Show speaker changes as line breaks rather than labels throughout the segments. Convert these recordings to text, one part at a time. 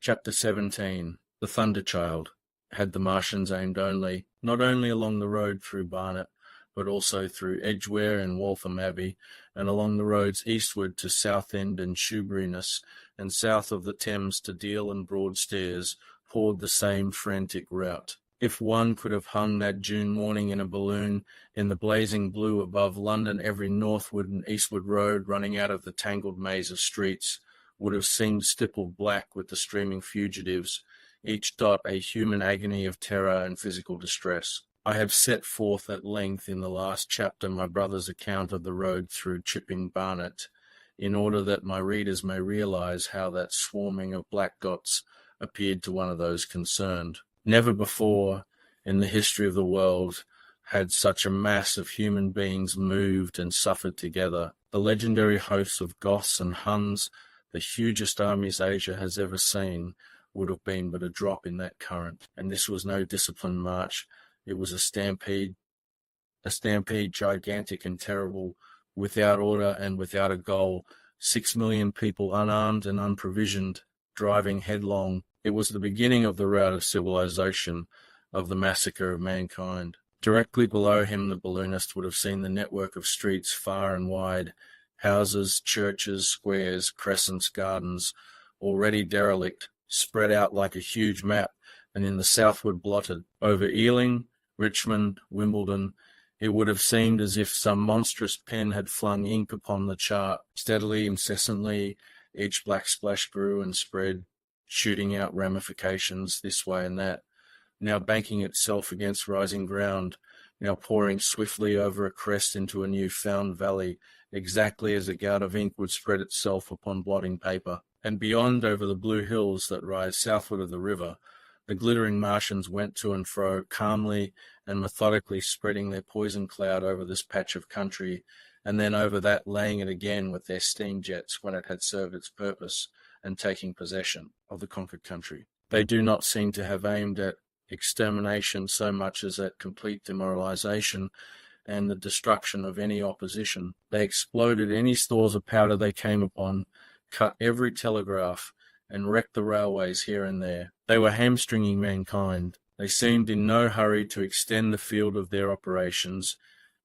Chapter 17. The Thunder Child. Had the Martians aimed not only along the road through Barnet, but also through Edgware and Waltham Abbey, and along the roads eastward to Southend and Shoeburyness, and south of the Thames to Deal and Broadstairs, poured the same frantic rout. If one could have hung that June morning in a balloon in the blazing blue above London, every northward and eastward road running out of the tangled maze of streets would have seemed stippled black with the streaming fugitives, each dot a human agony of terror and physical distress. I have set forth at length in the last chapter my brother's account of the road through Chipping Barnet, in order that my readers may realize how that swarming of black dots appeared to one of those concerned. Never before in the history of the world had such a mass of human beings moved and suffered together. The legendary hosts of Goths and Huns, the hugest armies Asia has ever seen, would have been but a drop in that current. And this was no disciplined march. It was a stampede gigantic and terrible, without order and without a goal. 6 million people unarmed and unprovisioned, driving headlong. It was the beginning of the rout of civilization, of the massacre of mankind. Directly below him the balloonist would have seen the network of streets far and wide, houses, churches, squares, crescents, gardens, already derelict, spread out like a huge map, and in the southward blotted. Over Ealing, Richmond, Wimbledon, it would have seemed as if some monstrous pen had flung ink upon the chart. Steadily, incessantly, each black splash grew and spread, shooting out ramifications this way and that, now banking itself against rising ground, now pouring swiftly over a crest into a new-found valley, exactly as a gout of ink would spread itself upon blotting paper. And beyond, over the blue hills that rise southward of the river, the glittering Martians went to and fro, calmly and methodically spreading their poison cloud over this patch of country, and then over that, laying it again with their steam jets when it had served its purpose, and taking possession of the conquered country. They do not seem to have aimed at extermination so much as at complete demoralization and the destruction of any opposition. They exploded any stores of powder they came upon, cut every telegraph, and wrecked the railways here and there. They were hamstringing mankind. They seemed in no hurry to extend the field of their operations,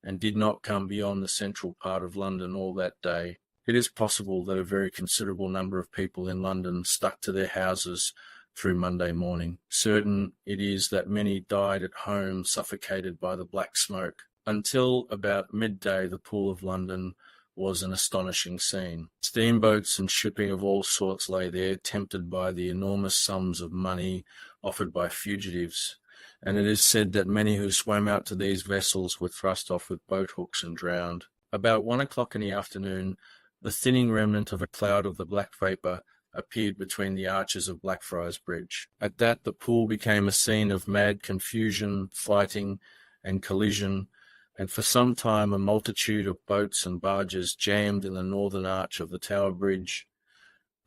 and did not come beyond the central part of London all that day. It is possible that a very considerable number of people in London stuck to their houses through Monday morning. Certain it is that many died at home, suffocated by the black smoke. Until about midday, the Pool of London was an astonishing scene. Steamboats and shipping of all sorts lay there, tempted by the enormous sums of money offered by fugitives, and it is said that many who swam out to these vessels were thrust off with boat hooks and drowned. About 1 o'clock in the afternoon, the thinning remnant of a cloud of the black vapour appeared between the arches of Blackfriars Bridge. At that the pool became a scene of mad confusion, fighting, and collision, and for some time a multitude of boats and barges jammed in the northern arch of the Tower Bridge,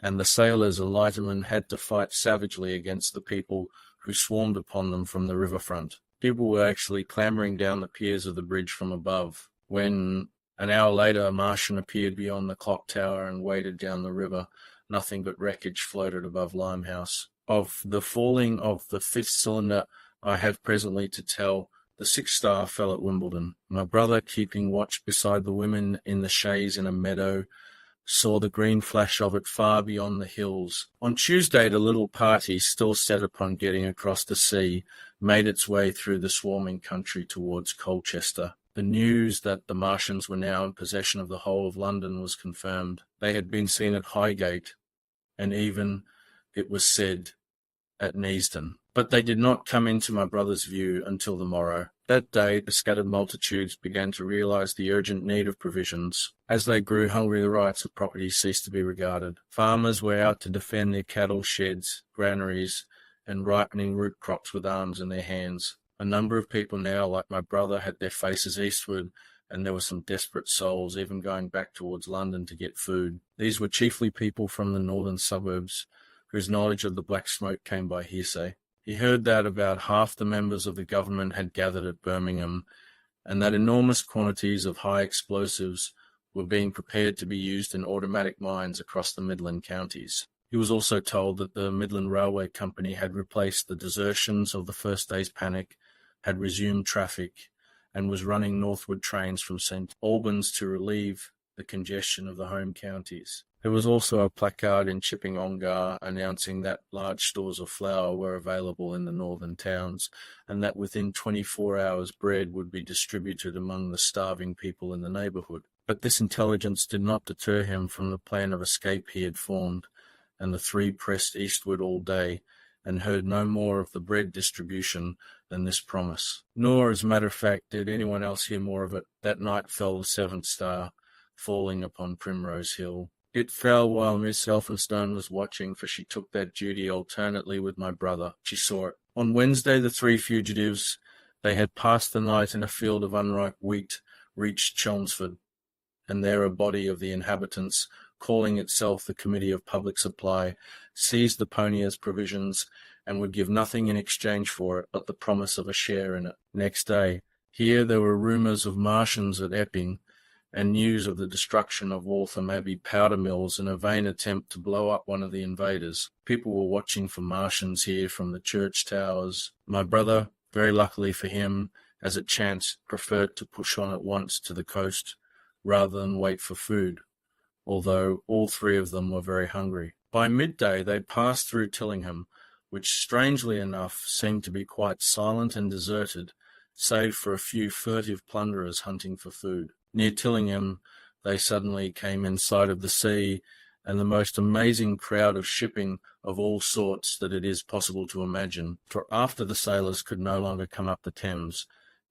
and the sailors and lightermen had to fight savagely against the people who swarmed upon them from the riverfront. People were actually clambering down the piers of the bridge from above. When, an hour later, a Martian appeared beyond the clock tower and waded down the river, nothing but wreckage floated above Limehouse. Of the falling of the 5th cylinder I have presently to tell. The 6th star fell at Wimbledon. My brother, keeping watch beside the women in the chaise in a meadow, saw the green flash of it far beyond the hills. On Tuesday the little party, still set upon getting across the sea, made its way through the swarming country towards Colchester. The news that the Martians were now in possession of the whole of London was confirmed. They had been seen at Highgate, and even, it was said, at Neasden. But they did not come into my brother's view until the morrow. That day the scattered multitudes began to realize the urgent need of provisions. As they grew hungry, the rights of property ceased to be regarded. Farmers were out to defend their cattle sheds, granaries, and ripening root crops with arms in their hands. A number of people now, like my brother, had their faces eastward, and there were some desperate souls even going back towards London to get food. These were chiefly people from the northern suburbs, whose knowledge of the black smoke came by hearsay. He heard that about half the members of the government had gathered at Birmingham, and that enormous quantities of high explosives were being prepared to be used in automatic mines across the Midland counties. He was also told that the Midland Railway Company had replaced the desertions of the first day's panic, had resumed traffic, and was running northward trains from St. Albans to relieve the congestion of the home counties. There was also a placard in Chipping Ongar announcing that large stores of flour were available in the northern towns, and that within 24 hours bread would be distributed among the starving people in the neighbourhood. But this intelligence did not deter him from the plan of escape he had formed, and the three pressed eastward all day, and heard no more of the bread distribution than this promise. Nor, as a matter of fact, did anyone else hear more of it. That night fell the seventh star, falling upon Primrose Hill. It fell while Miss Elphinstone was watching, for she took that duty alternately with my brother. She saw it. On Wednesday, the three fugitives, they had passed the night in a field of unripe wheat, reached Chelmsford, and there a body of the inhabitants, calling itself the Committee of Public Supply, seized the pony as provisions, and would give nothing in exchange for it but the promise of a share in it. Next day, here there were rumours of Martians at Epping, and news of the destruction of Waltham Abbey powder mills in a vain attempt to blow up one of the invaders. People were watching for Martians here from the church towers. My brother, very luckily for him, as it chanced, preferred to push on at once to the coast rather than wait for food, although all three of them were very hungry. By midday they passed through Tillingham, which strangely enough seemed to be quite silent and deserted, save for a few furtive plunderers hunting for food. Near Tillingham, they suddenly came in sight of the sea and the most amazing crowd of shipping of all sorts that it is possible to imagine. For after the sailors could no longer come up the Thames,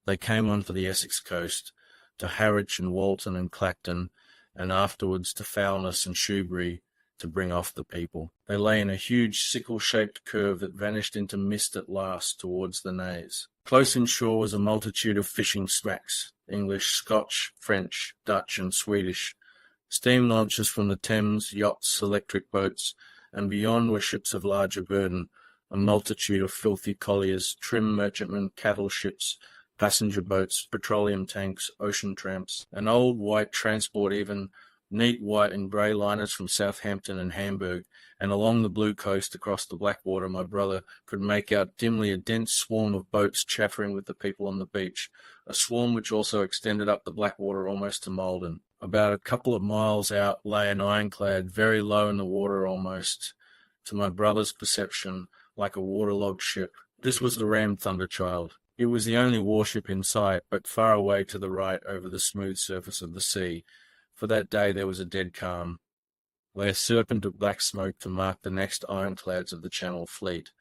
they came on to the Essex coast, to Harwich and Walton and Clacton, and afterwards to Foulness and Shoebury, to bring off the people. They lay in a huge sickle-shaped curve that vanished into mist at last towards the Naze. Close inshore was a multitude of fishing smacks, English, Scotch, French, Dutch, and Swedish, steam launches from the Thames, yachts, electric boats, and beyond were ships of larger burden, a multitude of filthy colliers, trim merchantmen, cattle ships, passenger boats, petroleum tanks, ocean tramps, an old white transport even, neat white and grey liners from Southampton and Hamburg, and along the blue coast across the Blackwater my brother could make out dimly a dense swarm of boats chaffering with the people on the beach, a swarm which also extended up the Blackwater almost to Malden. About a couple of miles out lay an ironclad, very low in the water almost, to my brother's perception, like a waterlogged ship. This was the Ram Thunderchild. It was the only warship in sight, but far away to the right over the smooth surface of the sea. For that day there was a dead calm. Lay a serpent of black smoke to mark the next ironclads of the Channel Fleet,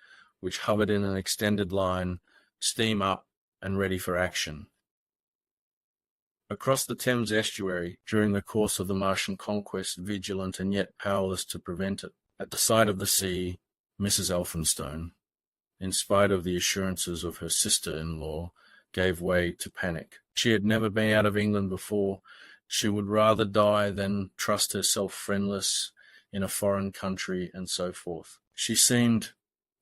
which hovered in an extended line, steam up and ready for action. Across the Thames estuary, during the course of the Martian conquest, vigilant and yet powerless to prevent it, at the sight of the sea, Mrs. Elphinstone, in spite of the assurances of her sister-in-law, gave way to panic. She had never been out of England before. She would rather die than trust herself friendless in a foreign country, and so forth. She seemed,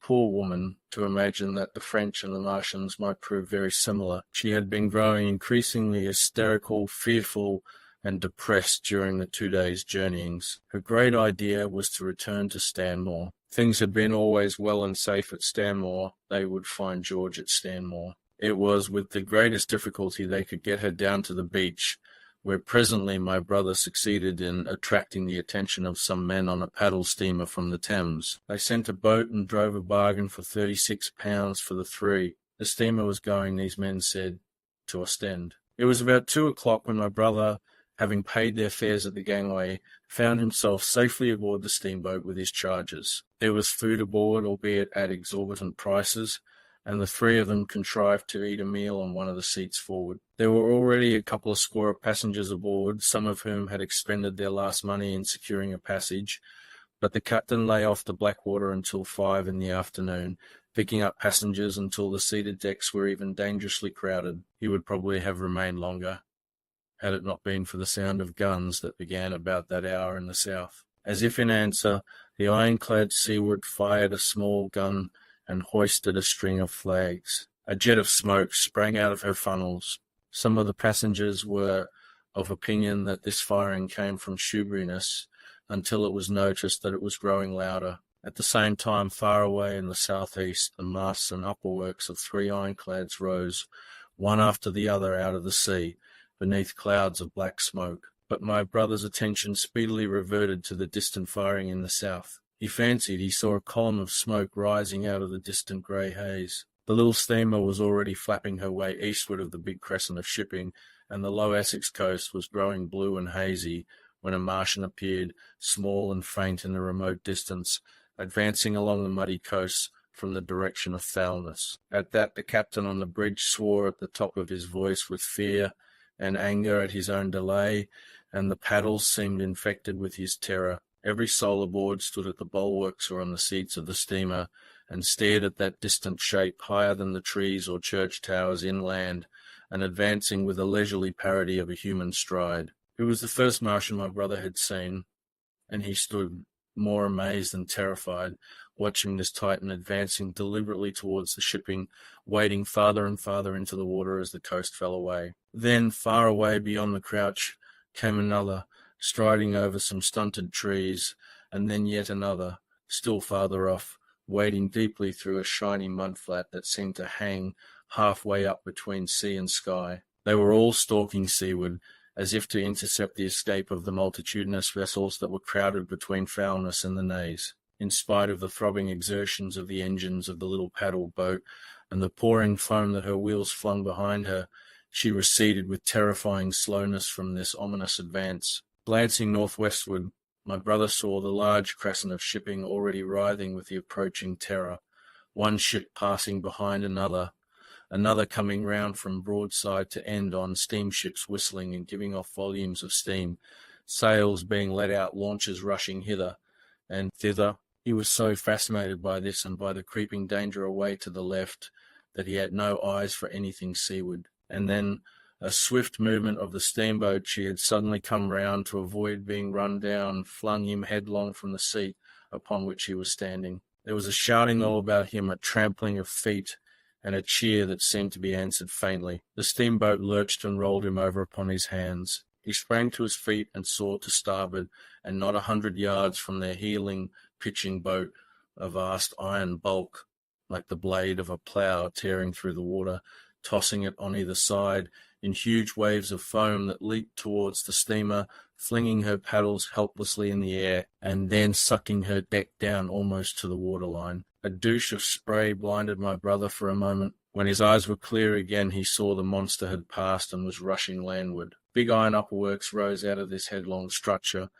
poor woman, to imagine that the French and the Martians might prove very similar. She had been growing increasingly hysterical, fearful, and depressed during the 2 days' journeyings. Her great idea was to return to Stanmore. Things had been always well and safe at Stanmore. They would find George at Stanmore. It was with the greatest difficulty they could get her down to the beach, where presently my brother succeeded in attracting the attention of some men on a paddle steamer from the Thames. They sent a boat and drove a bargain for £36 for the three. The steamer was going, these men said, to Ostend. It was about 2 o'clock when my brother, having paid their fares at the gangway, found himself safely aboard the steamboat with his charges. There was food aboard, albeit at exorbitant prices, and the three of them contrived to eat a meal on one of the seats forward. There were already a couple of score of passengers aboard, some of whom had expended their last money in securing a passage, but the captain lay off the Blackwater until 5 in the afternoon, picking up passengers until the seated decks were even dangerously crowded. He would probably have remained longer, had it not been for the sound of guns that began about that hour in the south. As if in answer, the ironclad seaward fired a small gun and hoisted a string of flags. A jet of smoke sprang out of her funnels. Some of the passengers were of opinion that this firing came from Shoeburyness, until it was noticed that it was growing louder. At the same time, far away in the southeast, the masts and upperworks of 3 ironclads rose, one after the other out of the sea, beneath clouds of black smoke. But my brother's attention speedily reverted to the distant firing in the south. He fancied he saw a column of smoke rising out of the distant grey haze. The little steamer was already flapping her way eastward of the big crescent of shipping, and the low Essex coast was growing blue and hazy when a Martian appeared, small and faint in the remote distance, advancing along the muddy coast from the direction of Foulness. At that, the captain on the bridge swore at the top of his voice with fear and anger at his own delay, and the paddles seemed infected with his terror. Every soul aboard stood at the bulwarks or on the seats of the steamer, and stared at that distant shape higher than the trees or church towers inland, and advancing with a leisurely parody of a human stride. It was the first Martian my brother had seen, and he stood more amazed than terrified, watching this Titan advancing deliberately towards the shipping, wading farther and farther into the water as the coast fell away. Then, far away beyond the crouch, came another, striding over some stunted trees, and then yet another, still farther off, wading deeply through a shiny mudflat that seemed to hang halfway up between sea and sky. They were all stalking seaward, as if to intercept the escape of the multitudinous vessels that were crowded between Foulness and the Naze. In spite of the throbbing exertions of the engines of the little paddle boat and the pouring foam that her wheels flung behind her, she receded with terrifying slowness from this ominous advance. Glancing northwestward, my brother saw the large crescent of shipping already writhing with the approaching terror, one ship passing behind another coming round from broadside to end on, steamships whistling and giving off volumes of steam, sails being let out, launches rushing hither and thither. He was so fascinated by this and by the creeping danger away to the left that he had no eyes for anything seaward. And then a swift movement of the steamboat she had suddenly come round to avoid being run down flung him headlong from the seat upon which he was standing. There was a shouting all about him, a trampling of feet, and a cheer that seemed to be answered faintly. The steamboat lurched and rolled him over upon his hands. He sprang to his feet and saw to starboard, and not 100 yards from their heeling, pitching boat, a vast iron bulk, like the blade of a plough tearing through the water, tossing it on either side in huge waves of foam that leaped towards the steamer, flinging her paddles helplessly in the air, and then sucking her deck down almost to the waterline. A douche of spray blinded my brother for a moment. When his eyes were clear again, he saw the monster had passed and was rushing landward. Big iron upperworks rose out of this headlong structure,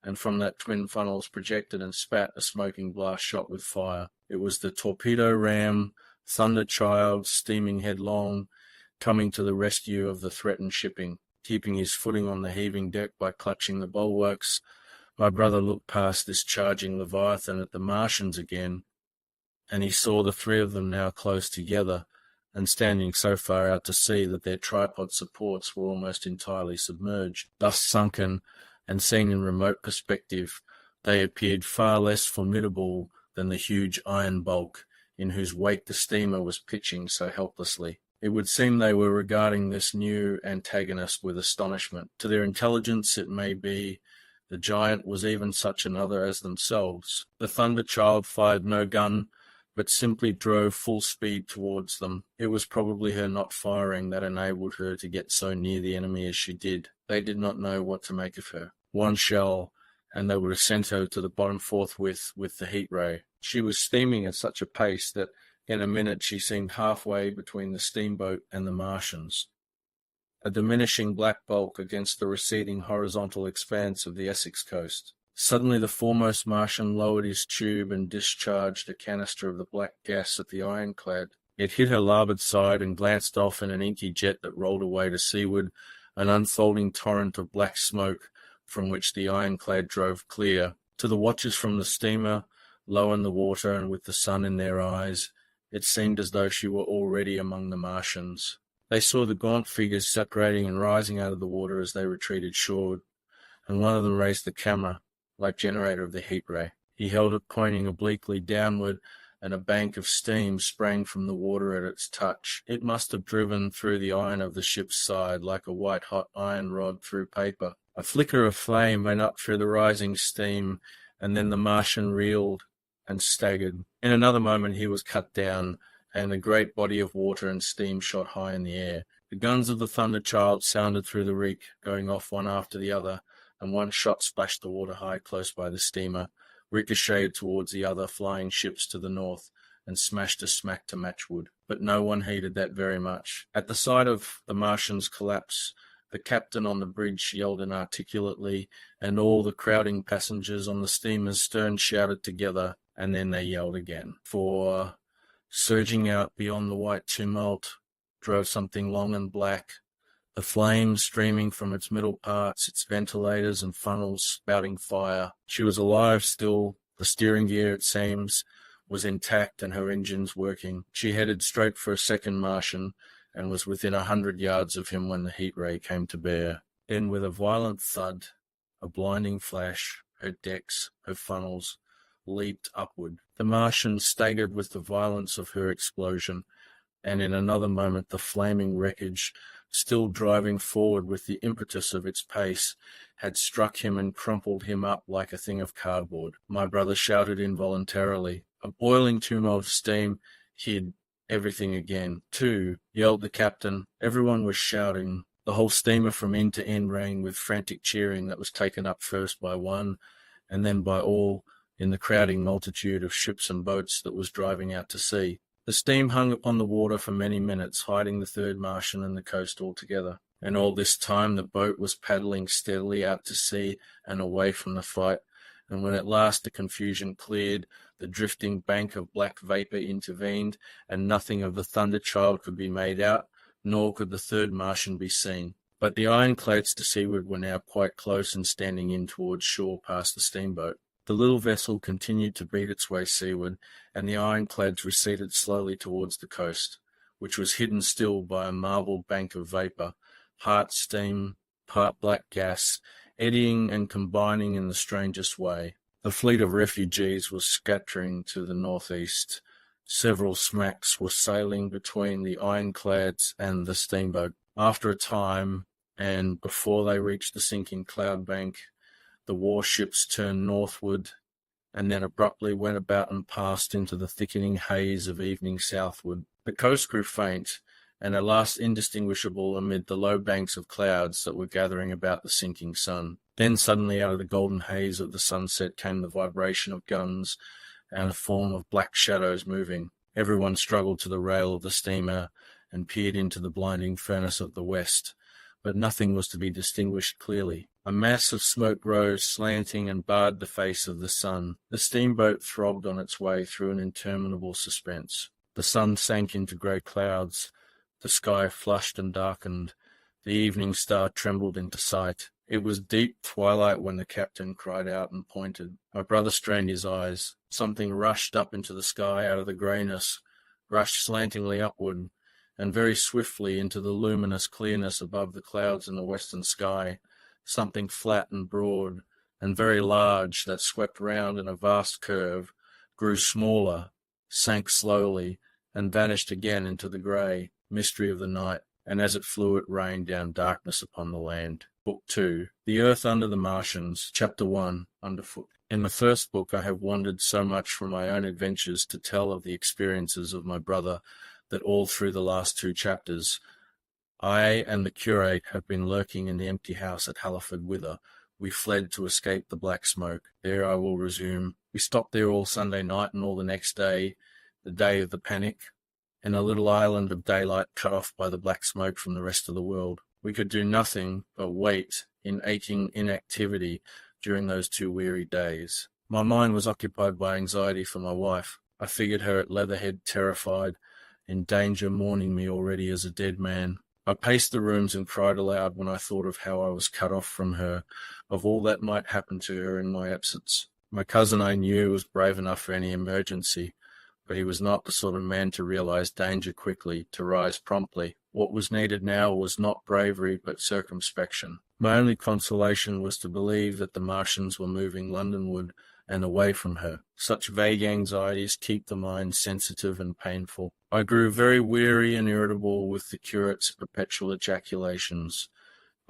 and from that twin funnels projected and spat a smoking blast shot with fire. It was the torpedo ram, Thunder Child, steaming headlong, coming to the rescue of the threatened shipping. Keeping his footing on the heaving deck by clutching the bulwarks, my brother looked past this charging Leviathan at the Martians again, and he saw the 3 of them now close together, and standing so far out to sea that their tripod supports were almost entirely submerged. Thus sunken, and seen in remote perspective, they appeared far less formidable than the huge iron bulk, in whose wake the steamer was pitching so helplessly. It would seem they were regarding this new antagonist with astonishment. To their intelligence, it may be, the giant was even such another as themselves. The Thunder Child fired no gun, but simply drove full speed towards them. It was probably her not firing that enabled her to get so near the enemy as she did. They did not know what to make of her. One shell, and they would have sent her to the bottom forthwith with the heat ray. She was steaming at such a pace that in a minute she seemed halfway between the steamboat and the Martians, a diminishing black bulk against the receding horizontal expanse of the Essex coast. Suddenly the foremost Martian lowered his tube and discharged a canister of the black gas at the ironclad. It hit her larboard side and glanced off in an inky jet that rolled away to seaward, an unfolding torrent of black smoke from which the ironclad drove clear. To the watchers from the steamer, low in the water and with the sun in their eyes, it seemed as though she were already among the Martians. They saw the gaunt figures separating and rising out of the water as they retreated shoreward, and one of them raised the camera, like generator of the heat ray. He held it pointing obliquely downward, and a bank of steam sprang from the water at its touch. It must have driven through the iron of the ship's side like a white-hot iron rod through paper. A flicker of flame went up through the rising steam, and then the Martian reeled and staggered. In another moment he was cut down, and a great body of water and steam shot high in the air. The guns of the Thunder Child sounded through the reek, going off one after the other, and one shot splashed the water high close by the steamer, ricocheted towards the other flying ships to the north, and smashed a smack to matchwood. But no one heeded that very much. At the sight of the Martian's collapse, the captain on the bridge yelled inarticulately, and all the crowding passengers on the steamer's stern shouted together, and then they yelled again. For, surging out beyond the white tumult, drove something long and black, the flames streaming from its middle parts, its ventilators and funnels spouting fire. She was alive still. The steering gear, it seems, was intact and her engines working. She headed straight for a second Martian and was within 100 yards of him when the heat ray came to bear. Then, with a violent thud, a blinding flash, her decks, her funnels, leaped upward. The Martian staggered with the violence of her explosion, and in another moment the flaming wreckage, still driving forward with the impetus of its pace, had struck him and crumpled him up like a thing of cardboard. My brother shouted involuntarily. A boiling tumult of steam hid everything again. "Two," yelled the captain. Everyone was shouting. The whole steamer from end to end rang with frantic cheering that was taken up first by one, and then by all, in the crowding multitude of ships and boats that was driving out to sea. The steam hung upon the water for many minutes, hiding the third Martian and the coast altogether. And all this time the boat was paddling steadily out to sea and away from the fight, and when at last the confusion cleared, the drifting bank of black vapour intervened, and nothing of the Thunder Child could be made out, nor could the third Martian be seen. But the ironclads to seaward were now quite close and standing in towards shore past the steamboat. The little vessel continued to beat its way seaward, and the ironclads receded slowly towards the coast, which was hidden still by a marble bank of vapour, part steam, part black gas, eddying and combining in the strangest way. The fleet of refugees was scattering to the northeast. Several smacks were sailing between the ironclads and the steamboat. After a time, and before they reached the sinking cloud bank, the warships turned northward, and then abruptly went about and passed into the thickening haze of evening southward. The coast grew faint, and at last indistinguishable amid the low banks of clouds that were gathering about the sinking sun. Then suddenly out of the golden haze of the sunset came the vibration of guns and a form of black shadows moving. Everyone struggled to the rail of the steamer and peered into the blinding furnace of the west, but nothing was to be distinguished clearly. A mass of smoke rose, slanting, and barred the face of the sun. The steamboat throbbed on its way through an interminable suspense. The sun sank into grey clouds. The sky flushed and darkened. The evening star trembled into sight. It was deep twilight when the captain cried out and pointed. My brother strained his eyes. Something rushed up into the sky out of the greyness, rushed slantingly upward, and very swiftly into the luminous clearness above the clouds in the western sky. Something flat and broad and very large that swept round in a vast curve, grew smaller, sank slowly, and vanished again into the grey mystery of the night, and as it flew it rained down darkness upon the land. Book 2, The Earth Under the Martians, Chapter 1, Underfoot. In the first book I have wandered so much from my own adventures to tell of the experiences of my brother that all through the last 2 chapters I and the curate have been lurking in the empty house at Halliford, whither we fled to escape the black smoke. There I will resume. We stopped there all Sunday night and all the next day, the day of the panic, in a little island of daylight cut off by the black smoke from the rest of the world. We could do nothing but wait in aching inactivity during those 2 weary days. My mind was occupied by anxiety for my wife. I figured her at Leatherhead, terrified, in danger, mourning me already as a dead man. I paced the rooms and cried aloud when I thought of how I was cut off from her, of all that might happen to her in my absence. My cousin, I knew, was brave enough for any emergency, but he was not the sort of man to realize danger quickly, to rise promptly. What was needed now was not bravery, but circumspection. My only consolation was to believe that the Martians were moving Londonward and away from her. Such vague anxieties keep the mind sensitive and painful. I grew very weary and irritable with the curate's perpetual ejaculations.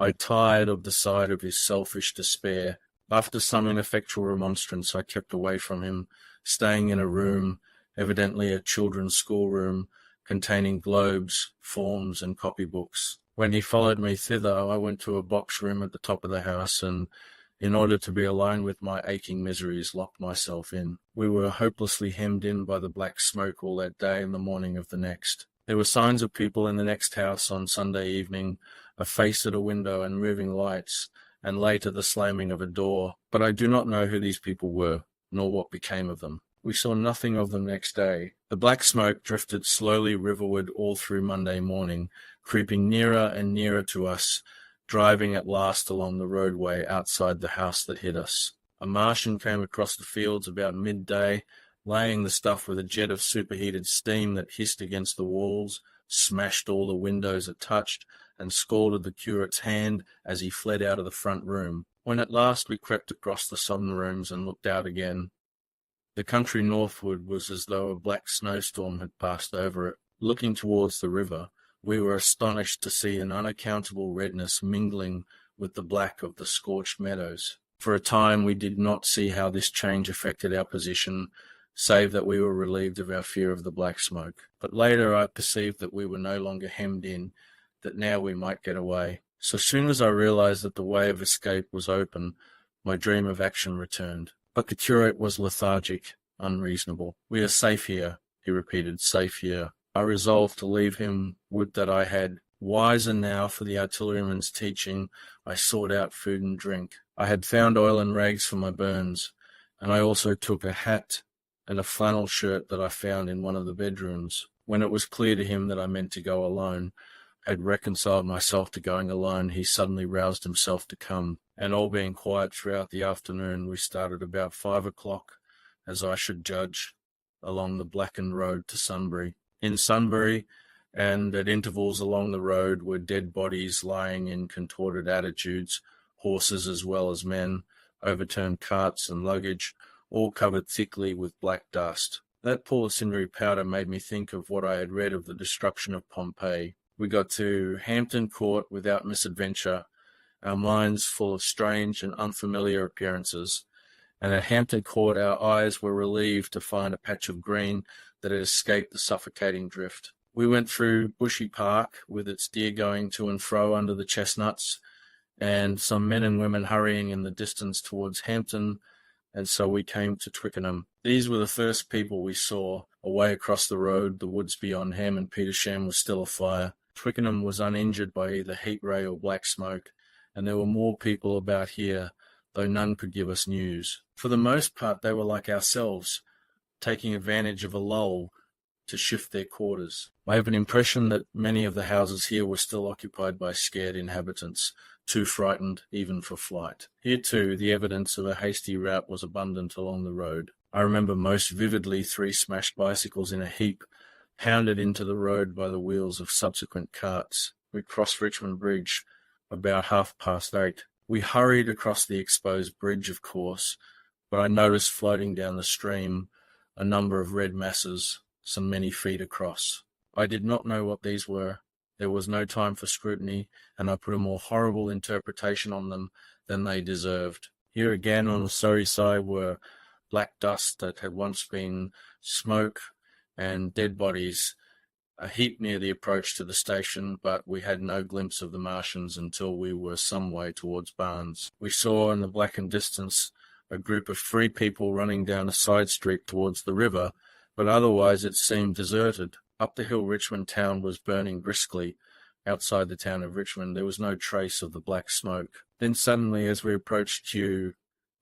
I tired of the sight of his selfish despair. After some ineffectual remonstrance, I kept away from him, staying in a room, evidently a children's schoolroom, containing globes, forms, and copybooks. When he followed me thither, I went to a box room at the top of the house and, in order to be alone with my aching miseries, locked myself in. We were hopelessly hemmed in by the black smoke all that day and the morning of the next. There were signs of people in the next house on Sunday evening, a face at a window and moving lights, and later the slamming of a door, but I do not know who these people were, nor what became of them. We saw nothing of them next day. The black smoke drifted slowly riverward all through Monday morning, creeping nearer and nearer to us, driving at last along the roadway outside the house that hid us. A Martian came across the fields about midday, laying the stuff with a jet of superheated steam that hissed against the walls, smashed all the windows it touched, and scalded the curate's hand as he fled out of the front room. When at last we crept across the sodden rooms and looked out again, the country northward was as though a black snowstorm had passed over it. Looking towards the river, we were astonished to see an unaccountable redness mingling with the black of the scorched meadows. For a time we did not see how this change affected our position, save that we were relieved of our fear of the black smoke. But later I perceived that we were no longer hemmed in, that now we might get away. So soon as I realized that the way of escape was open, my dream of action returned. But the curate was lethargic, unreasonable. "We are safe here," he repeated, "safe here." I resolved to leave him. Would that I had. Wiser now for the artilleryman's teaching, I sought out food and drink. I had found oil and rags for my burns, and I also took a hat and a flannel shirt that I found in one of the bedrooms. When it was clear to him that I meant to go alone, had reconciled myself to going alone, he suddenly roused himself to come, and all being quiet throughout the afternoon, we started about 5 o'clock, as I should judge, along the blackened road to Sunbury. In Sunbury, and at intervals along the road, were dead bodies lying in contorted attitudes, horses as well as men, overturned carts and luggage, all covered thickly with black dust. That poor cindery powder made me think of what I had read of the destruction of Pompeii. We got to Hampton Court without misadventure, our minds full of strange and unfamiliar appearances, and at Hampton Court our eyes were relieved to find a patch of green that had escaped the suffocating drift. We went through Bushy Park, with its deer going to and fro under the chestnuts, and some men and women hurrying in the distance towards Hampton, and so we came to Twickenham. These were the first people we saw. Away across the road, the woods beyond Ham and Petersham was still afire. Twickenham was uninjured by either heat ray or black smoke, and there were more people about here, though none could give us news. For the most part they were like ourselves, taking advantage of a lull to shift their quarters. I have an impression that many of the houses here were still occupied by scared inhabitants, too frightened even for flight. Here too the evidence of a hasty rout was abundant along the road. I remember most vividly 3 smashed bicycles in a heap, pounded into the road by the wheels of subsequent carts. We crossed Richmond Bridge about 8:30. We hurried across the exposed bridge, of course, but I noticed floating down the stream a number of red masses, some many feet across. I did not know what these were. There was no time for scrutiny, and I put a more horrible interpretation on them than they deserved. Here again on the Surrey side were black dust that had once been smoke and dead bodies, a heap near the approach to the station, but we had no glimpse of the Martians until we were some way towards Barnes. We saw in the blackened distance a group of 3 people running down a side street towards the river, but otherwise it seemed deserted. Up the hill Richmond town was burning briskly. Outside the town of Richmond there was no trace of the black smoke. Then suddenly, as we approached Kew,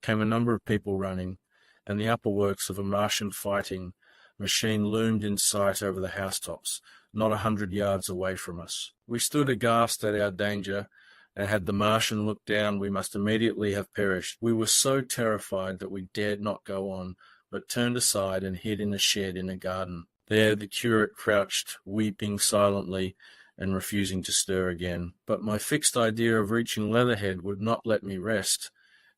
came a number of people running, and the upper works of a Martian fighting machine loomed in sight over the housetops, not 100 yards away from us. We stood aghast at our danger, and had the Martian looked down we must immediately have perished. We were so terrified that we dared not go on, but turned aside and hid in a shed in a garden. There the curate crouched, weeping silently and refusing to stir again. But my fixed idea of reaching Leatherhead would not let me rest,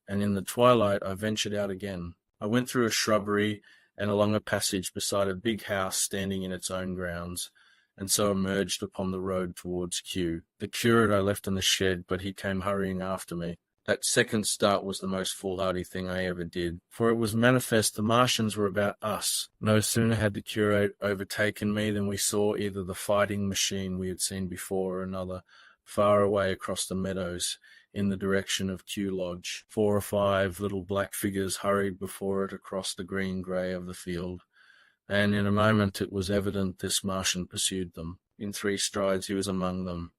and in the twilight I ventured out again. I went through a shrubbery and along a passage beside a big house standing in its own grounds, and so emerged upon the road towards Kew. The curate I left in the shed, but he came hurrying after me. That second start was the most foolhardy thing I ever did, for it was manifest the Martians were about us. No sooner had the curate overtaken me than we saw either the fighting machine we had seen before or another, far away across the meadows, in the direction of Kew Lodge. 4 or 5 little black figures hurried before it across the green-grey of the field, and in a moment it was evident this Martian pursued them. In 3 strides he was among them,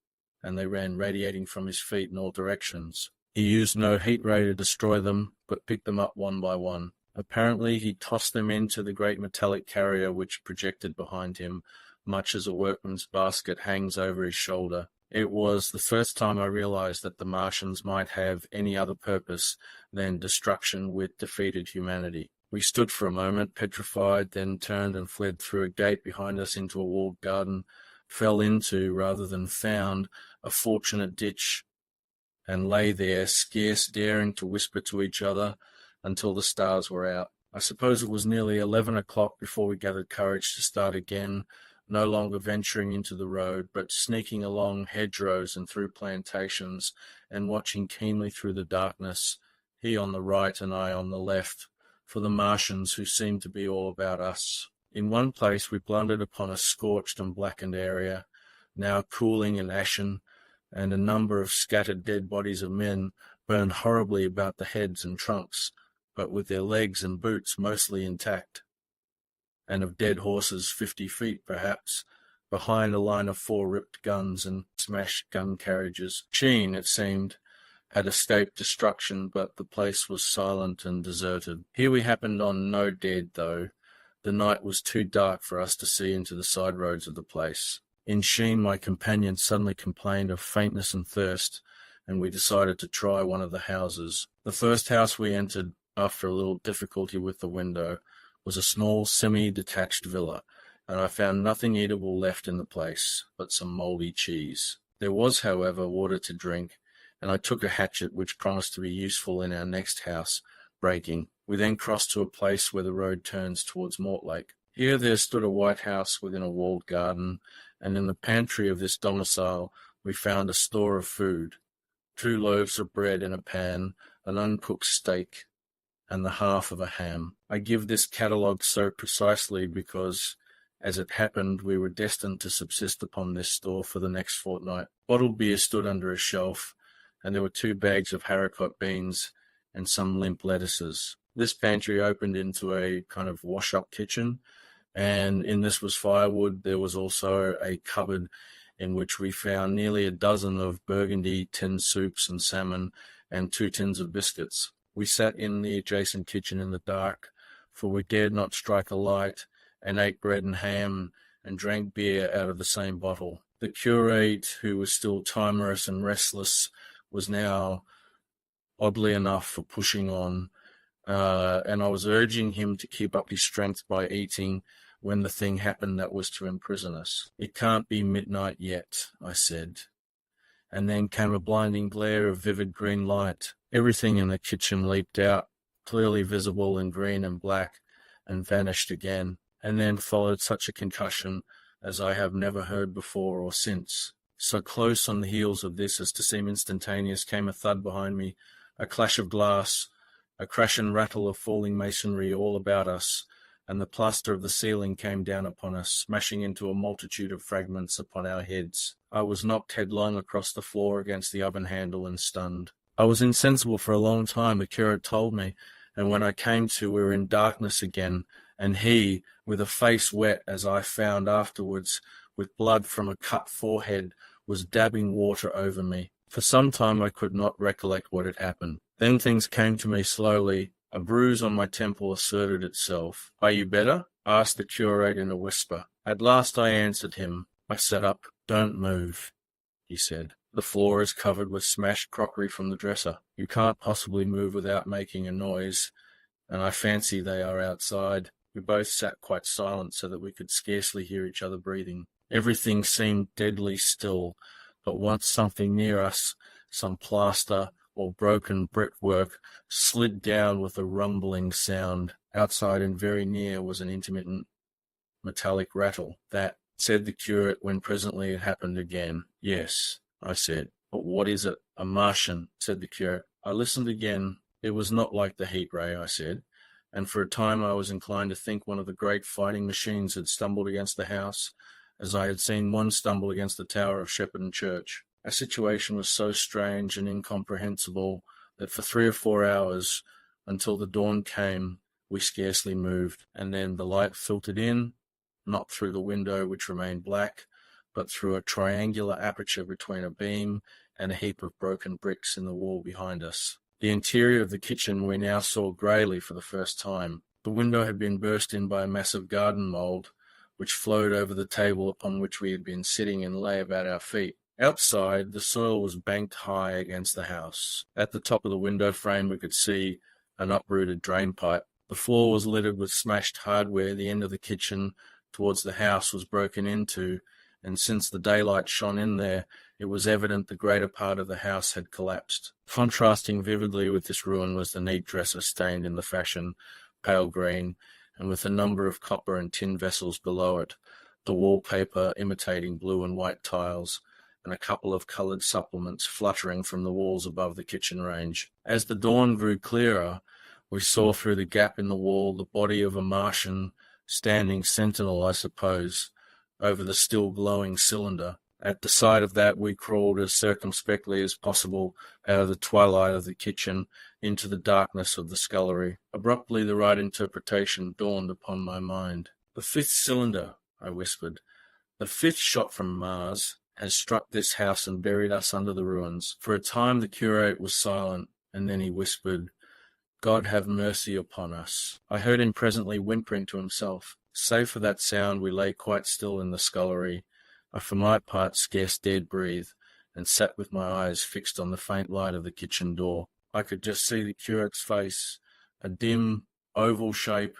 and they ran radiating from his feet in all directions. He used no heat ray to destroy them, but picked them up one by one. Apparently he tossed them into the great metallic carrier which projected behind him, much as a workman's basket hangs over his shoulder. It was the first time I realized that the Martians might have any other purpose than destruction with defeated humanity. We stood for a moment, petrified, then turned and fled through a gate behind us into a walled garden, fell into, rather than found, a fortunate ditch, and lay there, scarce daring to whisper to each other until the stars were out. I suppose it was nearly 11 o'clock before we gathered courage to start again, no longer venturing into the road, but sneaking along hedgerows and through plantations, and watching keenly through the darkness, he on the right and I on the left, for the Martians who seemed to be all about us. In one place we blundered upon a scorched and blackened area, now cooling and ashen, and a number of scattered dead bodies of men burned horribly about the heads and trunks, but with their legs and boots mostly intact, and of dead horses 50 feet, perhaps, behind a line of 4 ripped guns and smashed gun carriages. Sheen, it seemed, had escaped destruction, but the place was silent and deserted. Here we happened on no dead, though. The night was too dark for us to see into the side roads of the place. In Sheen, my companion suddenly complained of faintness and thirst, and we decided to try one of the houses. The first house we entered, after a little difficulty with the window, was a small semi-detached villa, and I found nothing eatable left in the place but some mouldy cheese. There was, however, water to drink, and I took a hatchet which promised to be useful in our next house, breaking. We then crossed to a place where the road turns towards Mortlake. Here there stood a white house within a walled garden, and in the pantry of this domicile we found a store of food, 2 loaves of bread in a pan, an uncooked steak, and the half of a ham. I give this catalogue so precisely because, as it happened, we were destined to subsist upon this store for the next fortnight. Bottled beer stood under a shelf, and there were 2 bags of haricot beans and some limp lettuces. This pantry opened into a kind of wash-up kitchen, and in this was firewood. There was also a cupboard in which we found nearly a dozen of burgundy tinned soups and salmon, and 2 tins of biscuits. We sat in the adjacent kitchen in the dark, for we dared not strike a light, and ate bread and ham, and drank beer out of the same bottle. The curate, who was still timorous and restless, was now, oddly enough, for pushing on, and I was urging him to keep up his strength by eating when the thing happened that was to imprison us. "It can't be midnight yet," I said. And then came a blinding glare of vivid green light. Everything in the kitchen leaped out, clearly visible in green and black, and vanished again. And then followed such a concussion as I have never heard before or since. So close on the heels of this as to seem instantaneous came a thud behind me, a clash of glass, a crash and rattle of falling masonry all about us, and the plaster of the ceiling came down upon us, smashing into a multitude of fragments upon our heads. I was knocked headlong across the floor against the oven handle and stunned. I was insensible for a long time, the curate told me, and when I came to, we were in darkness again, and he, with a face wet, as I found afterwards, with blood from a cut forehead, was dabbing water over me. For some time I could not recollect what had happened. Then things came to me slowly. A bruise on my temple asserted itself. "Are you better?" asked the curate in a whisper. At last I answered him. I sat up. "Don't move," he said. "The floor is covered with smashed crockery from the dresser. You can't possibly move without making a noise, and I fancy they are outside." We both sat quite silent so that we could scarcely hear each other breathing. Everything seemed deadly still, but once something near us, some plaster or broken brickwork, slid down with a rumbling sound. Outside and very near was an intermittent metallic rattle. That said the curate, when presently it happened again. Yes, I said. But what is it? A Martian, said the curate. I listened again. It was not like the heat ray, I said, and for a time I was inclined to think one of the great fighting machines had stumbled against the house, as I had seen one stumble against the tower of Shepperton Church. Our situation was so strange and incomprehensible that for 3 or 4 hours, until the dawn came, we scarcely moved, and then the light filtered in, not through the window, which remained black, but through a triangular aperture between a beam and a heap of broken bricks in the wall behind us. The interior of the kitchen we now saw greyly for the first time. The window had been burst in by a massive garden mould, which flowed over the table upon which we had been sitting and lay about our feet. Outside, the soil was banked high against the house. At the top of the window frame we could see an uprooted drain pipe. The floor was littered with smashed hardware. The end of the kitchen towards the house was broken into, and since the daylight shone in there, it was evident the greater part of the house had collapsed. Contrasting vividly with this ruin was the neat dresser stained in the fashion pale green, and with a number of copper and tin vessels below it, the wallpaper imitating blue and white tiles, and a couple of coloured supplements fluttering from the walls above the kitchen range. As the dawn grew clearer, we saw through the gap in the wall the body of a Martian, standing sentinel, I suppose, over the still glowing cylinder. At the sight of that we crawled as circumspectly as possible out of the twilight of the kitchen into the darkness of the scullery. Abruptly the right interpretation dawned upon my mind. "The 5th cylinder," I whispered. "The 5th shot from Mars has struck this house and buried us under the ruins." For a time the curate was silent, and then he whispered, "God have mercy upon us." I heard him presently whimpering to himself. Save for that sound, we lay quite still in the scullery. I, for my part, scarce dared breathe, and sat with my eyes fixed on the faint light of the kitchen door. I could just see the curate's face, a dim, oval shape,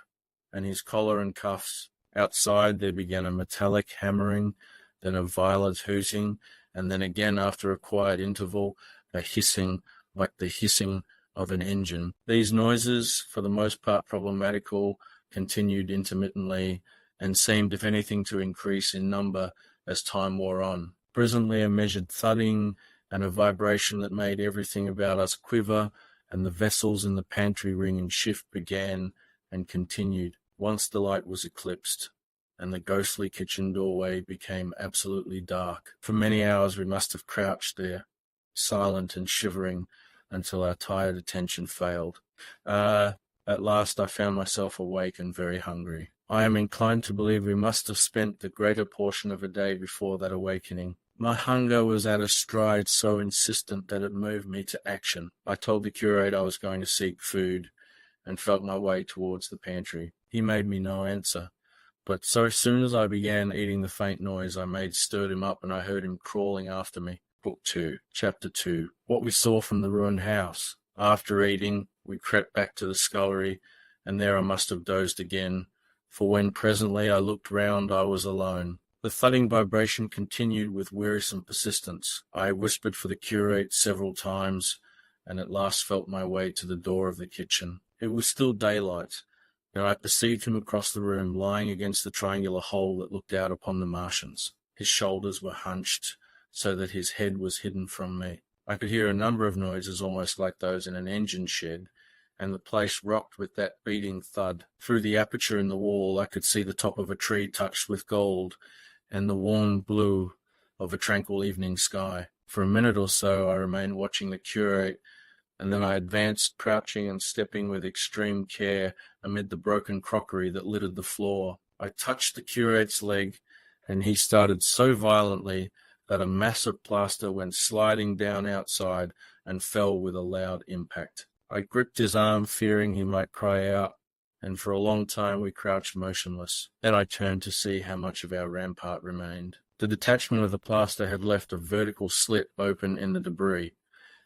and his collar and cuffs. Outside there began a metallic hammering, then a violent hooting, and then again, after a quiet interval, a hissing like the hissing of an engine. These noises, for the most part problematical, continued intermittently, and seemed, if anything, to increase in number as time wore on. Presently a measured thudding and a vibration that made everything about us quiver, and the vessels in the pantry ring and shift began and continued. Once the light was eclipsed, and the ghostly kitchen doorway became absolutely dark. For many hours we must have crouched there, silent and shivering, until our tired attention failed. At last I found myself awake and very hungry. I am inclined to believe we must have spent the greater portion of a day before that awakening. My hunger was at a stride so insistent that it moved me to action. I told the curate I was going to seek food, and felt my way towards the pantry. He made me no answer, but so soon as I began eating, the faint noise I made stirred him up, and I heard him crawling after me. Book 2, Chapter 2. What we saw from the ruined house. After eating, we crept back to the scullery, and there I must have dozed again, for when presently I looked round I was alone. The thudding vibration continued with wearisome persistence. I whispered for the curate several times, and at last felt my way to the door of the kitchen. It was still daylight, and I perceived him across the room, lying against the triangular hole that looked out upon the Martians. His shoulders were hunched, so that his head was hidden from me. I could hear a number of noises almost like those in an engine shed, and the place rocked with that beating thud. Through the aperture in the wall I could see the top of a tree touched with gold, and the warm blue of a tranquil evening sky. For a minute or so I remained watching the curate, and then I advanced, crouching and stepping with extreme care amid the broken crockery that littered the floor. I touched the curate's leg, and he started so violently that a mass of plaster went sliding down outside and fell with a loud impact. I gripped his arm, fearing he might cry out, and for a long time we crouched motionless. Then I turned to see how much of our rampart remained. The detachment of the plaster had left a vertical slit open in the debris,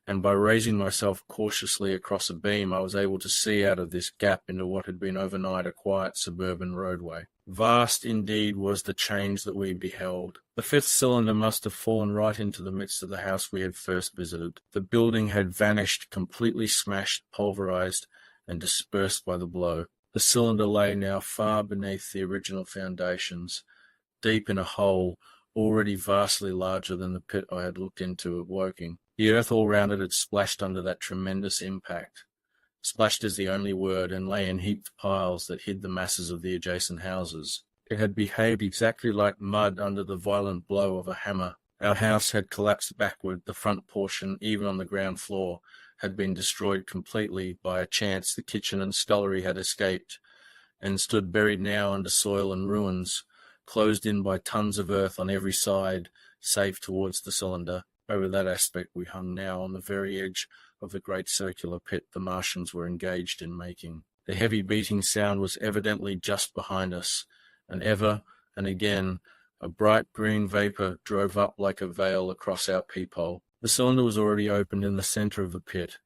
and by raising myself cautiously across a beam I was able to see out of this gap into what had been overnight a quiet suburban roadway. Vast indeed was the change that we beheld. The 5th cylinder must have fallen right into the midst of the house we had first visited. The building had vanished, completely smashed, pulverized, and dispersed by the blow. The cylinder lay now far beneath the original foundations, deep in a hole already vastly larger than the pit I had looked into at Woking. The earth all round it had splashed under that tremendous impact. Splashed is the only word, and lay in heaped piles that hid the masses of the adjacent houses. It had behaved exactly like mud under the violent blow of a hammer. Our house had collapsed backward. The front portion, even on the ground floor, had been destroyed completely. By a chance, the kitchen and scullery had escaped, and stood buried now under soil and ruins, closed in by tons of earth on every side, save towards the cylinder. Over that aspect we hung now, on the very edge of the great circular pit the Martians were engaged in making. The heavy beating sound was evidently just behind us, and ever and again a bright green vapour drove up like a veil across our peephole. The cylinder was already opened in the centre of the pit,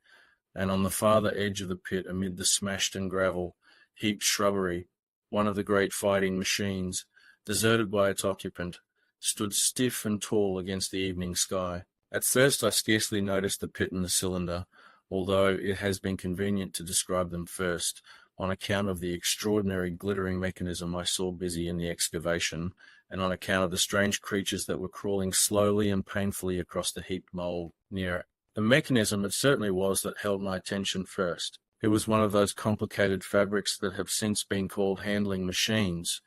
and on the farther edge of the pit, amid the smashed and gravel, heaped shrubbery, one of the great fighting machines, deserted by its occupant, stood stiff and tall against the evening sky. At first I scarcely noticed the pit and the cylinder, although it has been convenient to describe them first, on account of the extraordinary glittering mechanism I saw busy in the excavation, and on account of the strange creatures that were crawling slowly and painfully across the heaped mould near it. The mechanism it certainly was that held my attention first. It was one of those complicated fabrics that have since been called handling machines,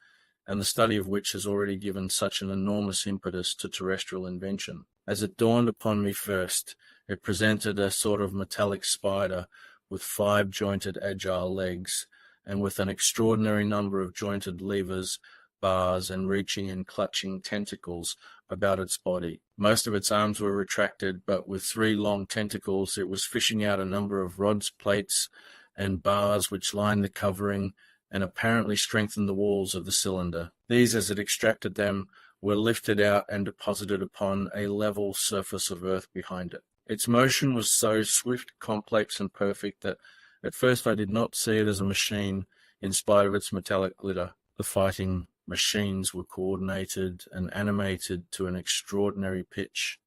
and the study of which has already given such an enormous impetus to terrestrial invention. As it dawned upon me first, it presented a sort of metallic spider with 5 jointed agile legs, and with an extraordinary number of jointed levers, bars, and reaching and clutching tentacles about its body. Most of its arms were retracted, but with 3 long tentacles it was fishing out a number of rods, plates, and bars which lined the covering and apparently strengthened the walls of the cylinder. These, as it extracted them, were lifted out and deposited upon a level surface of earth behind it. Its motion was so swift, complex, and perfect that at first I did not see it as a machine, in spite of its metallic glitter. The fighting machines were coordinated and animated to an extraordinary pitch,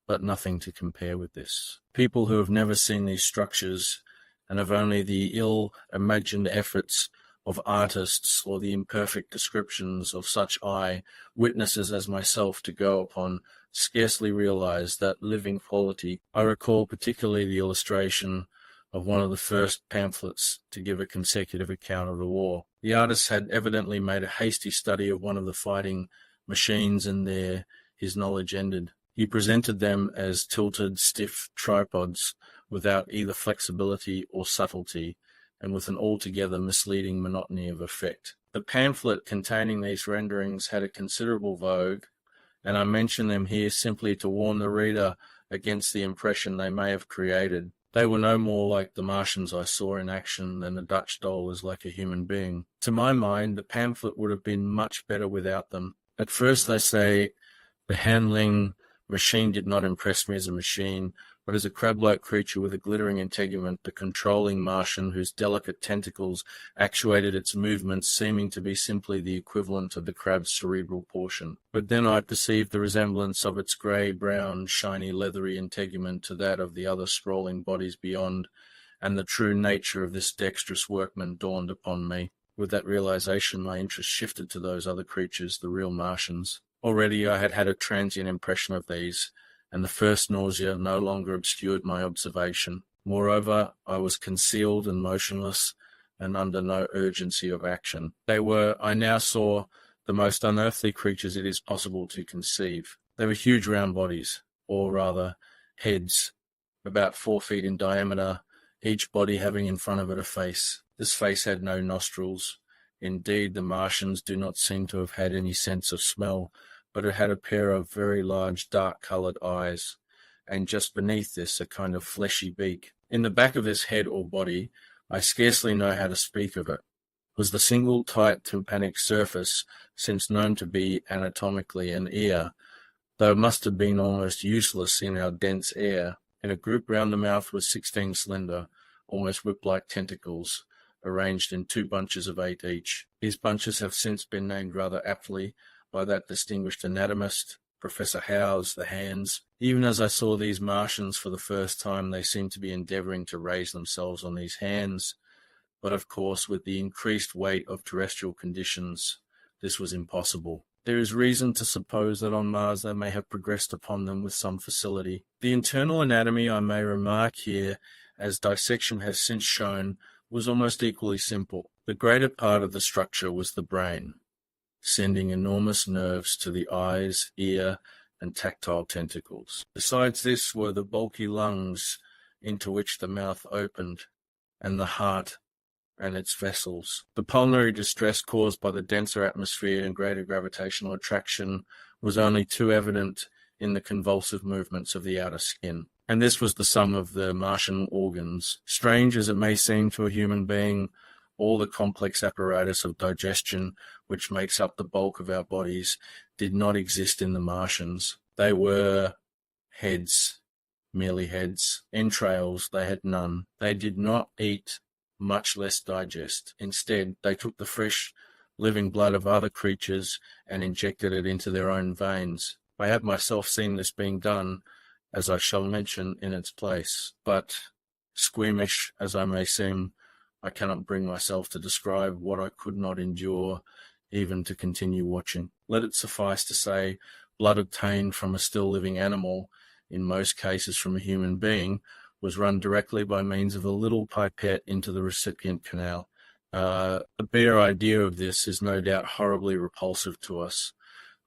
but nothing to compare with this. People who have never seen these structures, and have only the ill-imagined efforts of artists or the imperfect descriptions of such eye-witnesses as myself to go upon, scarcely realize that living quality. I recall particularly the illustration of one of the first pamphlets to give a consecutive account of the war. The artist had evidently made a hasty study of one of the fighting machines, and there his knowledge ended. He presented them as tilted, stiff tripods, without either flexibility or subtlety, and with an altogether misleading monotony of effect. The pamphlet containing these renderings had a considerable vogue, and I mention them here simply to warn the reader against the impression they may have created. They were no more like the Martians I saw in action than a Dutch doll is like a human being. To my mind, the pamphlet would have been much better without them. At first, they say, the handling machine did not impress me as a machine, but as a crab-like creature with a glittering integument, the controlling Martian whose delicate tentacles actuated its movements, seeming to be simply the equivalent of the crab's cerebral portion. But then I perceived the resemblance of its grey-brown, shiny, leathery integument to that of the other sprawling bodies beyond, and the true nature of this dexterous workman dawned upon me. With that realization, my interest shifted to those other creatures, the real Martians. Already I had had a transient impression of these, and the first nausea no longer obscured my observation. Moreover, I was concealed and motionless, and under no urgency of action. They were, I now saw, the most unearthly creatures it is possible to conceive. They were huge round bodies, or rather, heads, about 4 feet in diameter, each body having in front of it a face. This face had no nostrils. Indeed, the Martians do not seem to have had any sense of smell, but it had a pair of very large dark-coloured eyes, and just beneath this a kind of fleshy beak. In the back of this head or body, I scarcely know how to speak of it, was the single tight tympanic surface, since known to be anatomically an ear, though it must have been almost useless in our dense air. In a group round the mouth were 16 slender, almost whip-like tentacles, arranged in 2 bunches of 8 each. These bunches have since been named rather aptly by that distinguished anatomist, Professor Howe's, the hands. Even as I saw these Martians for the first time, they seemed to be endeavouring to raise themselves on these hands, but of course with the increased weight of terrestrial conditions, this was impossible. There is reason to suppose that on Mars they may have progressed upon them with some facility. The internal anatomy, I may remark here, as dissection has since shown, was almost equally simple. The greater part of the structure was the brain, sending enormous nerves to the eyes, ear, and tactile tentacles. Besides this were the bulky lungs into which the mouth opened, and the heart and its vessels. The pulmonary distress caused by the denser atmosphere and greater gravitational attraction was only too evident in the convulsive movements of the outer skin. And this was the sum of the Martian organs. Strange as it may seem to a human being, all the complex apparatus of digestion which makes up the bulk of our bodies did not exist in the Martians. They were heads, merely heads. Entrails they had none. They did not eat, much less digest. Instead, they took the fresh, living blood of other creatures and injected it into their own veins. I have myself seen this being done, as I shall mention in its place, but squeamish as I may seem, I cannot bring myself to describe what I could not endure, even to continue watching. Let it suffice to say, blood obtained from a still living animal, in most cases from a human being, was run directly by means of a little pipette into the recipient canal. The bare idea of this is no doubt horribly repulsive to us,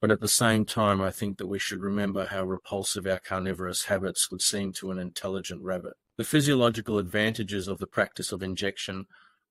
but at the same time I think that we should remember how repulsive our carnivorous habits would seem to an intelligent rabbit. The physiological advantages of the practice of injection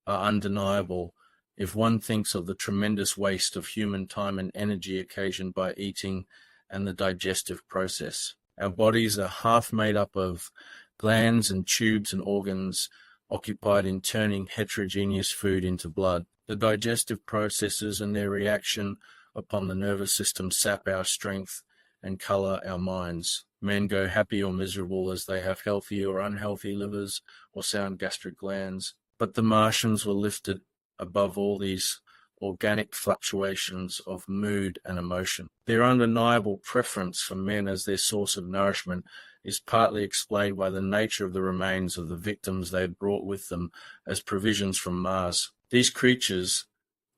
are undeniable if one thinks of the tremendous waste of human time and energy occasioned by eating and the digestive process. Our bodies are half made up of glands and tubes and organs occupied in turning heterogeneous food into blood. The digestive processes and their reaction upon the nervous system sap our strength and colour our minds. Men go happy or miserable as they have healthy or unhealthy livers or sound gastric glands. But the Martians were lifted above all these organic fluctuations of mood and emotion. Their undeniable preference for men as their source of nourishment is partly explained by the nature of the remains of the victims they had brought with them as provisions from Mars. These creatures,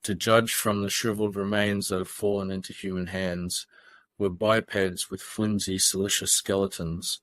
to judge from the shriveled remains that have fallen into human hands, were bipeds with flimsy siliceous skeletons,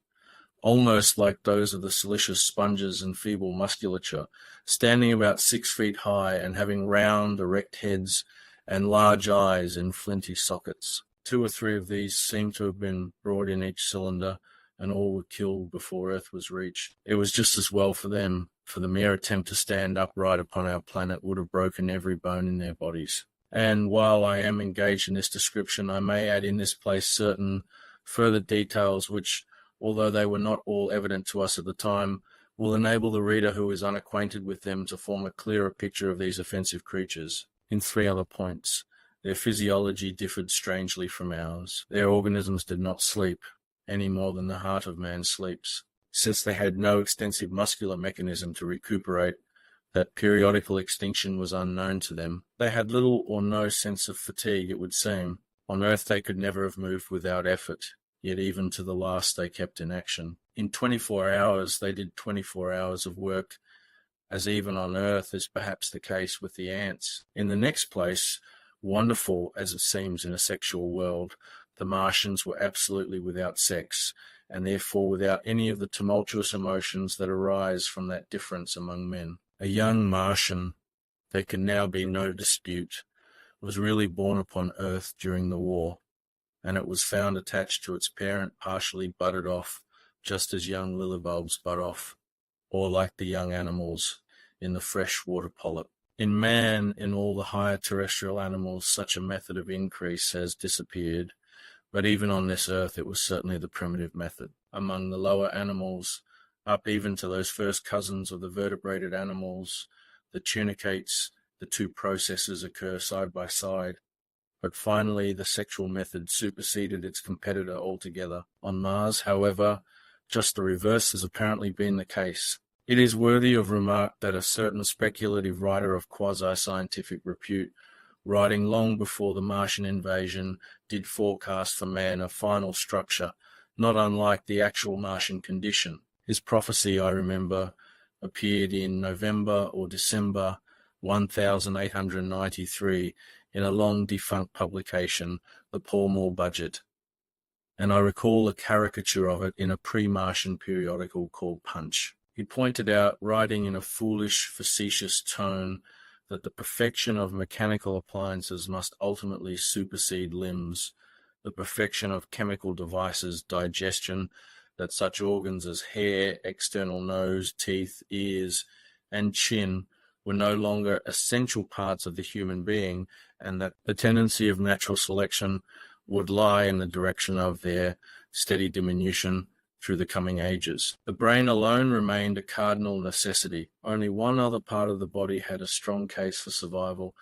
almost like those of the siliceous sponges and feeble musculature, standing about 6 feet high and having round, erect heads and large eyes in flinty sockets. 2 or 3 of these seemed to have been brought in each cylinder, and all were killed before Earth was reached. It was just as well for them, for the mere attempt to stand upright upon our planet would have broken every bone in their bodies. And while I am engaged in this description, I may add in this place certain further details which, although they were not all evident to us at the time, will enable the reader who is unacquainted with them to form a clearer picture of these offensive creatures. In 3 other points, their physiology differed strangely from ours. Their organisms did not sleep, any more than the heart of man sleeps. Since they had no extensive muscular mechanism to recuperate, that periodical extinction was unknown to them. They had little or no sense of fatigue, it would seem. On Earth they could never have moved without effort, yet even to the last they kept in action. In 24 hours they did 24 hours of work, as even on Earth is perhaps the case with the ants. In the next place, wonderful as it seems in a sexual world, the Martians were absolutely without sex, and therefore without any of the tumultuous emotions that arise from that difference among men. A young Martian, there can now be no dispute, was really born upon Earth during the war, and it was found attached to its parent partially budded off, just as young lilybulbs bud off, or like the young animals in the fresh water polyp. In man, in all the higher terrestrial animals, such a method of increase has disappeared, but even on this earth it was certainly the primitive method. Among the lower animals, up even to those first cousins of the vertebrated animals, the tunicates, the 2 processes occur side by side, but finally the sexual method superseded its competitor altogether. On Mars, however, just the reverse has apparently been the case. It is worthy of remark that a certain speculative writer of quasi-scientific repute, writing long before the Martian invasion, did forecast for man a final structure, not unlike the actual Martian condition. His prophecy, I remember, appeared in November or December 1893 in a long-defunct publication, The Paul Moore Budget, and I recall a caricature of it in a pre-Martian periodical called Punch. He pointed out, writing in a foolish, facetious tone, that the perfection of mechanical appliances must ultimately supersede limbs, the perfection of chemical devices, digestion, that such organs as hair, external nose, teeth, ears, and chin were no longer essential parts of the human being, and that the tendency of natural selection would lie in the direction of their steady diminution through the coming ages. The brain alone remained a cardinal necessity. Only one other part of the body had a strong case for survival,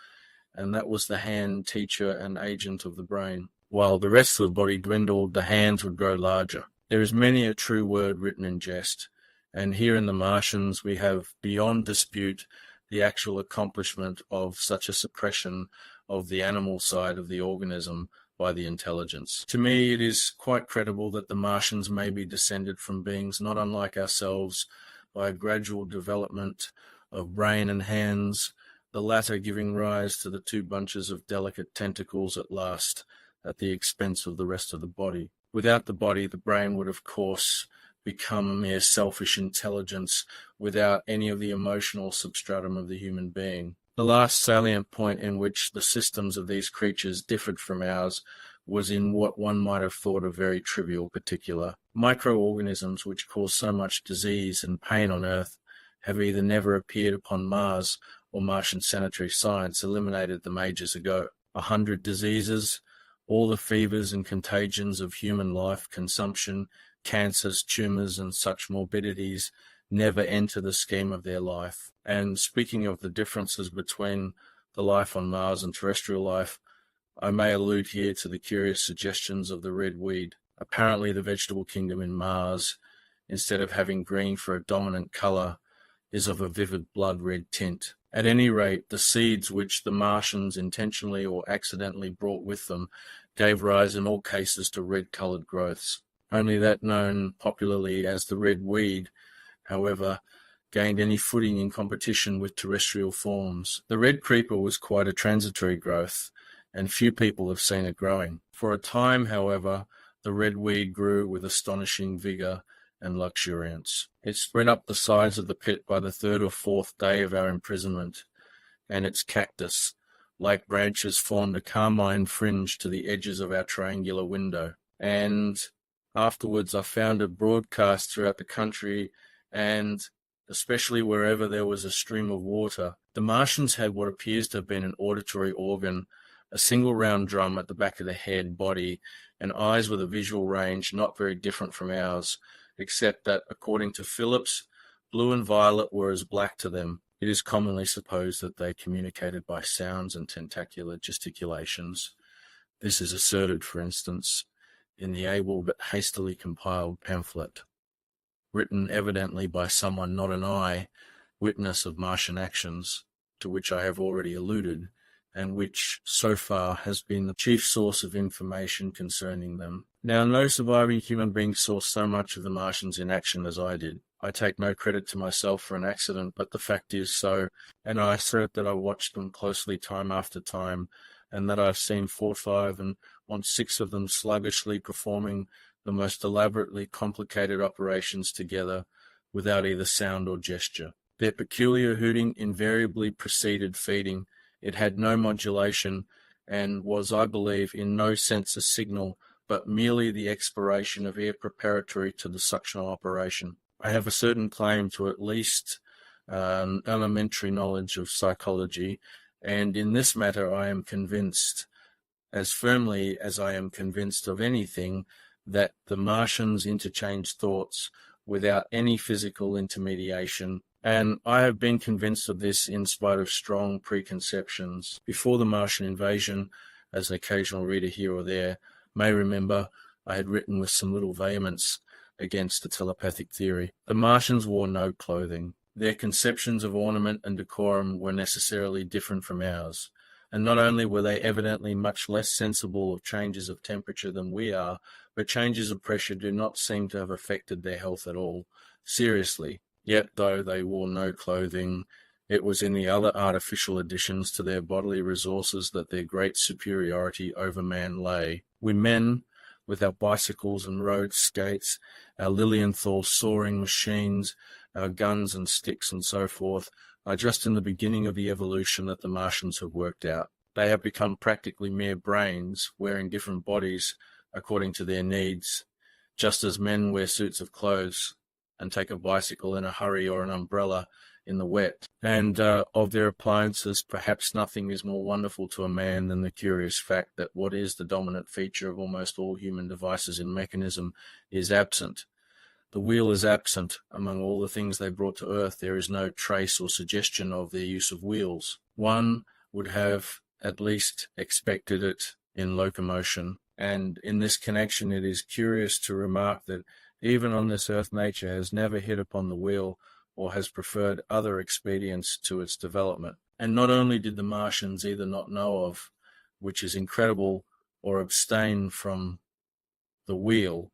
and that was the hand, teacher, and agent of the brain. While the rest of the body dwindled, the hands would grow larger. There is many a true word written in jest, and here in The Martians we have beyond dispute the actual accomplishment of such a suppression of the animal side of the organism by the intelligence. To me, it is quite credible that the Martians may be descended from beings not unlike ourselves by a gradual development of brain and hands, the latter giving rise to the two bunches of delicate tentacles at last, at the expense of the rest of the body. Without the body, the brain would, of course, become a mere selfish intelligence without any of the emotional substratum of the human being. The last salient point in which the systems of these creatures differed from ours was in what one might have thought a very trivial particular. Microorganisms which cause so much disease and pain on Earth have either never appeared upon Mars, or Martian sanitary science eliminated them ages ago. 100 diseases, all the fevers and contagions of human life, consumption, cancers, tumors, and such morbidities never enter the scheme of their life. And speaking of the differences between the life on Mars and terrestrial life, I may allude here to the curious suggestions of the red weed. Apparently the vegetable kingdom in Mars, instead of having green for a dominant colour, is of a vivid blood red tint. At any rate, the seeds which the Martians intentionally or accidentally brought with them gave rise in all cases to red-coloured growths. Only that known popularly as the red weed, however, gained any footing in competition with terrestrial forms. The red creeper was quite a transitory growth, and few people have seen it growing. For a time, however, the red weed grew with astonishing vigour and luxuriance. It spread up the sides of the pit by the third or fourth day of our imprisonment, and its cactus, like branches, formed a carmine fringe to the edges of our triangular window. And afterwards I found it broadcast throughout the country, and especially wherever there was a stream of water. The Martians had what appears to have been an auditory organ, a single round drum at the back of the head, body, and eyes with a visual range not very different from ours, except that, according to Phillips, blue and violet were as black to them. It is commonly supposed that they communicated by sounds and tentacular gesticulations. This is asserted, for instance, in the able but hastily compiled pamphlet, written evidently by someone not an eye, witness of Martian actions, to which I have already alluded, and which, so far, has been the chief source of information concerning them. Now, no surviving human being saw so much of the Martians in action as I did. I take no credit to myself for an accident, but the fact is so, and I assert that I watched them closely time after time, and that I've seen 4, 5, and on 6 of them sluggishly performing the most elaborately complicated operations together without either sound or gesture. Their peculiar hooting invariably preceded feeding. It had no modulation, and was, I believe, in no sense a signal, but merely the expiration of air preparatory to the suctional operation. I have a certain claim to at least an elementary knowledge of psychology, and in this matter I am convinced, as firmly as I am convinced of anything, that the Martians interchanged thoughts without any physical intermediation, and I have been convinced of this in spite of strong preconceptions. Before the Martian invasion, as an occasional reader here or there may remember, I had written with some little vehemence against the telepathic theory. The Martians wore no clothing. Their conceptions of ornament and decorum were necessarily different from ours, and not only were they evidently much less sensible of changes of temperature than we are, but changes of pressure do not seem to have affected their health at all, seriously. Yet, though they wore no clothing, It was in the other artificial additions to their bodily resources that their great superiority over man lay. We men, with our bicycles and road skates, our Lilienthal soaring machines, our guns and sticks and so forth, are just in the beginning of the evolution that the Martians have worked out. They have become practically mere brains, wearing different bodies according to their needs, just as men wear suits of clothes and take a bicycle in a hurry or an umbrella in the wet. And of their appliances, perhaps nothing is more wonderful to a man than the curious fact that what is the dominant feature of almost all human devices in mechanism is absent. The wheel is absent. Among all the things they brought to earth, there is no trace or suggestion of their use of wheels. One would have at least expected it in locomotion. And in this connection, it is curious to remark that even on this earth, nature has never hit upon the wheel or has preferred other expedients to its development. And not only did the Martians either not know of, which is incredible, or abstain from the wheel,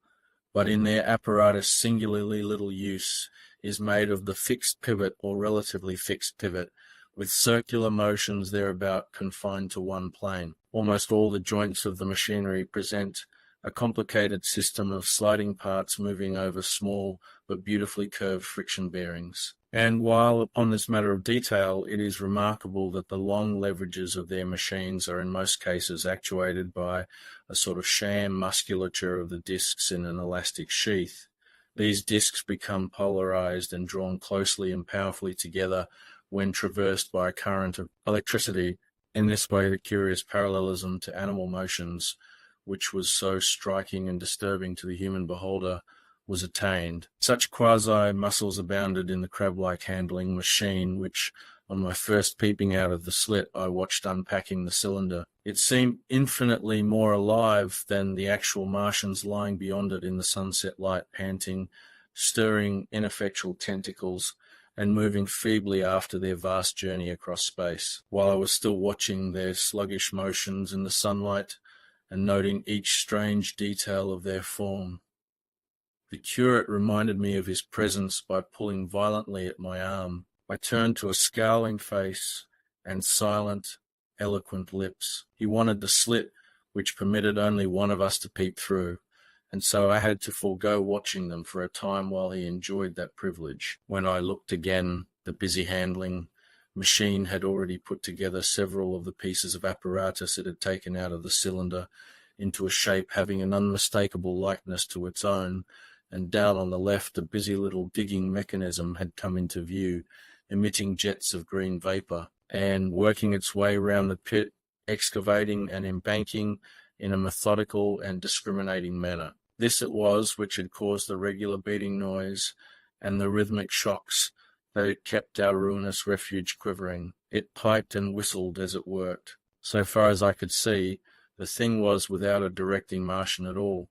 but in their apparatus singularly little use is made of the fixed pivot or relatively fixed pivot, with circular motions thereabout confined to one plane. Almost all the joints of the machinery present a complicated system of sliding parts moving over small but beautifully curved friction bearings. And while upon this matter of detail, it is remarkable that the long leverages of their machines are in most cases actuated by a sort of sham musculature of the discs in an elastic sheath. These discs become polarized and drawn closely and powerfully together when traversed by a current of electricity. In this way, the curious parallelism to animal motions, which was so striking and disturbing to the human beholder, was attained. Such quasi-muscles abounded in the crab-like handling machine, which, on my first peeping out of the slit, I watched unpacking the cylinder. It seemed infinitely more alive than the actual Martians lying beyond it in the sunset light, panting, stirring ineffectual tentacles, and moving feebly after their vast journey across space. While I was still watching their sluggish motions in the sunlight, and noting each strange detail of their form, the curate reminded me of his presence by pulling violently at my arm. I turned to a scowling face and silent, eloquent lips. He wanted the slit which permitted only one of us to peep through, and so I had to forego watching them for a time while he enjoyed that privilege. When I looked again, the busy handling machine had already put together several of the pieces of apparatus it had taken out of the cylinder into a shape having an unmistakable likeness to its own, and down on the left a busy little digging mechanism had come into view, emitting jets of green vapor, and working its way round the pit, excavating and embanking in a methodical and discriminating manner. This it was which had caused the regular beating noise and the rhythmic shocks that had kept our ruinous refuge quivering. It piped and whistled as it worked. So far as I could see, the thing was without a directing Martian at all.